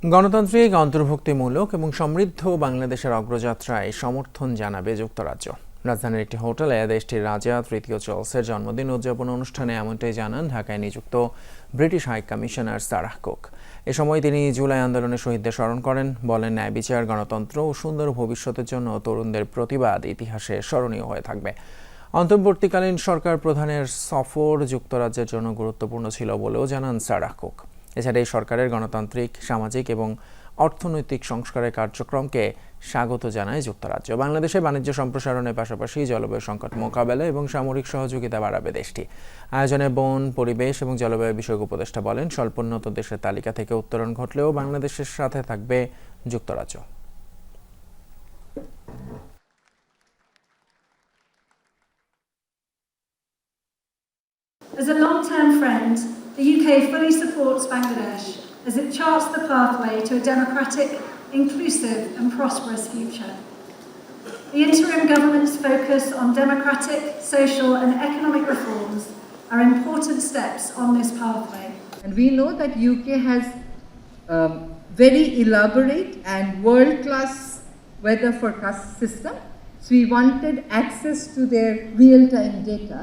গণতান্ত্রিক, অন্তর্ভুক্তিমূলক এবং সমৃদ্ধ বাংলাদেশের অগ্রযাত্রায় সমর্থন জানাবে যুক্তরাজ্য। রাজধানীর একটি হোটেলে দেশটির রাজা তৃতীয় চার্লসের জন্মদিন উদযাপন অনুষ্ঠানে এমনটাই জানান ঢাকায় নিযুক্ত British high commissioner Sarah Cook. এ সময় তিনি জুলাই আন্দোলনের শহীদদের স্মরণ করেন, বলেন ন্যায় বিচার, গণতন্ত্র ও সুন্দর ভবিষ্যতের জন্য তরুণদের প্রতিবাদ ইতিহাসে স্মরণীয় হয়ে থাকবে। অন্তর্বর্তীকালীন সরকার প্রধানের সফর যুক্তরাজ্যের জন্য গুরুত্বপূর্ণ ছিল বলেও জানান সারাহ কুক। এছাড়া এই সরকারের গণতান্ত্রিক, সামাজিক এবং অর্থনৈতিক সংস্কারের কার্যক্রমকে স্বাগত জানায় যুক্তরাজ্য। বাংলাদেশে বাণিজ্য সম্প্রসারণের পাশাপাশি জলবায়ু সংকট মোকাবেলা এবং সামরিক সহযোগিতা বাড়াবে দেশটি। আয়োজনে বন, পরিবেশ এবং জলবায়ু বিষয়ক উপদেষ্টা বলেন, স্বল্পোন্নত দেশের তালিকা থেকে উত্তরণ ঘটলেও বাংলাদেশের সাথে থাকবে যুক্তরাজ্য। As a long-term friend, the UK fully supports Bangladesh as it charts the pathway to a democratic, inclusive and prosperous future. The interim government's focus on democratic, social and economic reforms are important steps on this pathway. And we know that UK has very elaborate and world-class weather forecast system. So we wanted access to their real-time data.